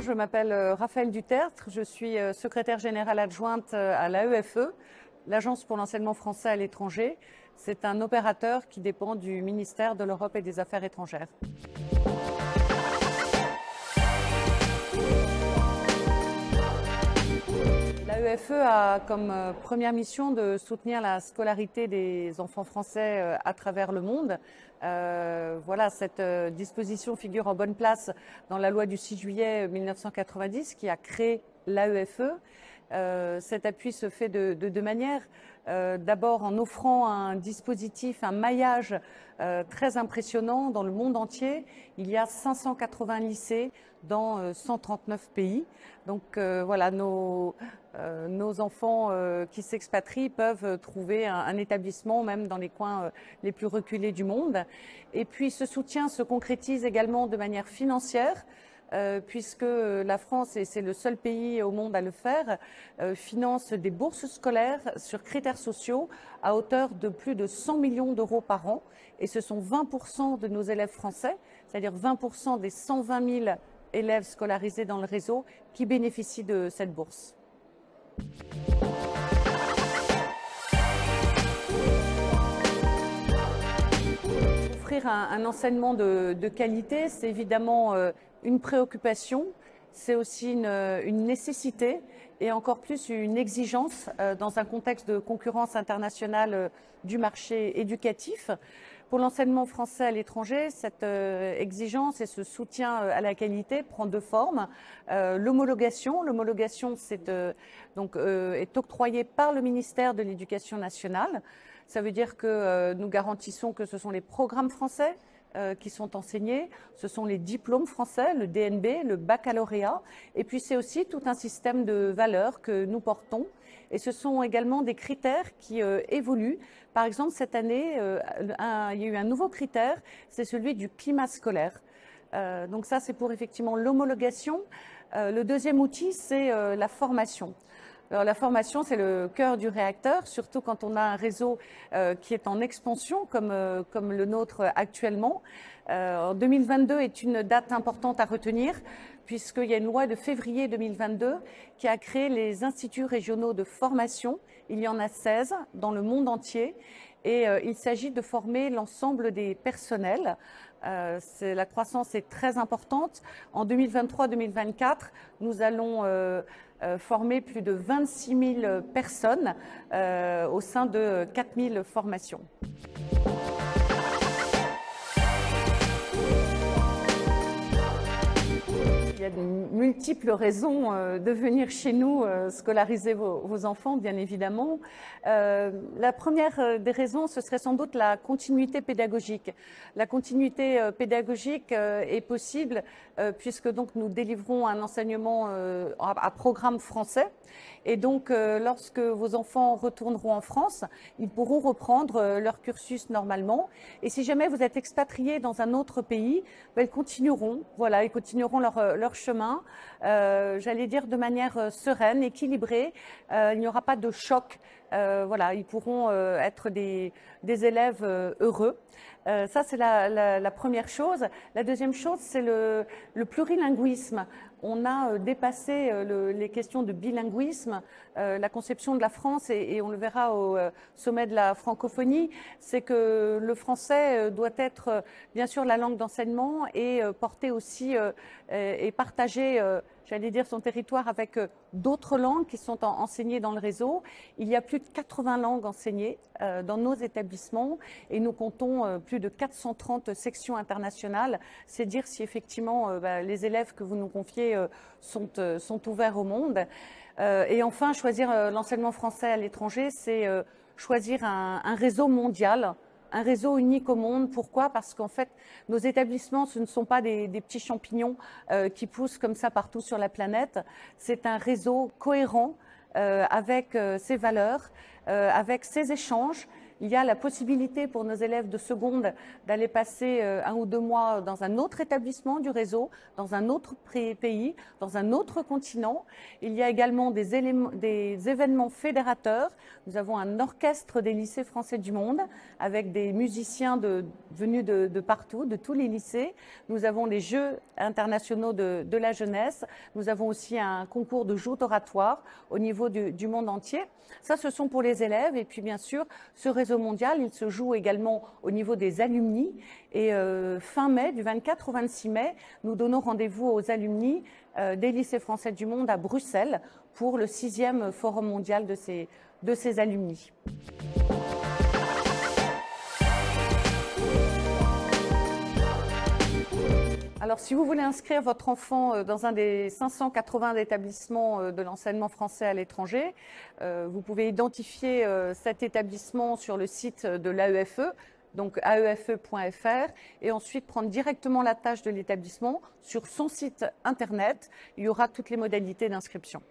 je m'appelle Raphaëlle Dutertre, je suis secrétaire générale adjointe à l'AEFE, l'Agence pour l'enseignement français à l'étranger. C'est un opérateur qui dépend du ministère de l'Europe et des Affaires étrangères. L'AEFE a comme première mission de soutenir la scolarité des enfants français à travers le monde. Voilà, cette disposition figure en bonne place dans la loi du 6 juillet 1990 qui a créé l'AEFE. Cet appui se fait de deux manières. D'abord en offrant un dispositif, un maillage très impressionnant dans le monde entier. Il y a 580 lycées dans 139 pays. Donc voilà, nos enfants qui s'expatrient peuvent trouver un établissement même dans les coins les plus reculés du monde. Et puis ce soutien se concrétise également de manière financière. Puisque la France, et c'est le seul pays au monde à le faire, finance des bourses scolaires sur critères sociaux à hauteur de plus de 100 millions d'euros par an. Et ce sont 20% de nos élèves français, c'est-à-dire 20% des 120 000 élèves scolarisés dans le réseau qui bénéficient de cette bourse. Offrir un enseignement de qualité, c'est évidemment une préoccupation, c'est aussi une nécessité et encore plus une exigence dans un contexte de concurrence internationale du marché éducatif. Pour l'enseignement français à l'étranger, cette exigence et ce soutien à la qualité prend deux formes. L'homologation, est octroyée par le ministère de l'Éducation nationale. Ça veut dire que nous garantissons que ce sont les programmes français qui sont enseignés, ce sont les diplômes français, le DNB, le baccalauréat, et puis c'est aussi tout un système de valeurs que nous portons, et ce sont également des critères qui évoluent. Par exemple, cette année, il y a eu un nouveau critère, c'est celui du climat scolaire. Donc ça, c'est pour effectivement l'homologation. Le deuxième outil, c'est la formation. Alors, la formation, c'est le cœur du réacteur, surtout quand on a un réseau qui est en expansion comme le nôtre actuellement. 2022 est une date importante à retenir puisqu'il y a une loi de février 2022 qui a créé les instituts régionaux de formation. Il y en a 16 dans le monde entier et il s'agit de former l'ensemble des personnels. La croissance est très importante. En 2023-2024, nous allons former plus de 26 000 personnes au sein de 4 000 formations. Il y a de multiples raisons de venir chez nous scolariser vos enfants, bien évidemment. La première des raisons, ce serait sans doute la continuité pédagogique. La continuité pédagogique est possible puisque donc nous délivrons un enseignement à programme français. Et donc, lorsque vos enfants retourneront en France, ils pourront reprendre leur cursus normalement. Et si jamais vous êtes expatriés dans un autre pays, ils continueront, voilà, ils continueront leur chemin, j'allais dire de manière sereine, équilibrée. Il n'y aura pas de choc. Voilà, ils pourront être des élèves heureux. Ça, c'est la première chose. La deuxième chose, c'est le plurilinguisme. On a dépassé les questions de bilinguisme. La conception de la France, et on le verra au sommet de la francophonie, c'est que le français doit être bien sûr la langue d'enseignement et porter aussi et partager j'allais dire son territoire avec d'autres langues qui sont enseignées dans le réseau. Il y a plus de 80 langues enseignées dans nos établissements et nous comptons plus de 430 sections internationales. C'est dire si effectivement les élèves que vous nous confiez sont ouverts au monde. Et enfin, choisir l'enseignement français à l'étranger, c'est choisir un réseau mondial. Un réseau unique au monde. Pourquoi? Parce qu'en fait, nos établissements, ce ne sont pas des petits champignons qui poussent comme ça partout sur la planète. C'est un réseau cohérent avec ses valeurs, avec ses échanges. Il y a la possibilité pour nos élèves de seconde d'aller passer 1 ou 2 mois dans un autre établissement du réseau, dans un autre pays, dans un autre continent. Il y a également des événements fédérateurs. Nous avons un orchestre des lycées français du monde avec des musiciens de venus de partout, de tous les lycées. Nous avons les Jeux internationaux de la jeunesse. Nous avons aussi un concours de joutes oratoires au niveau du monde entier. Ça, ce sont pour les élèves. Et puis, bien sûr, ce réseau mondial, il se joue également au niveau des alumni. Et fin mai, du 24 au 26 mai, nous donnons rendez-vous aux alumni des lycées français du monde à Bruxelles pour le 6e Forum mondial de ces alumni. Alors, si vous voulez inscrire votre enfant dans un des 580 établissements de l'enseignement français à l'étranger, vous pouvez identifier cet établissement sur le site de l'AEFE, donc aefe.fr, et ensuite prendre directement la tâche de l'établissement sur son site internet. Il y aura toutes les modalités d'inscription.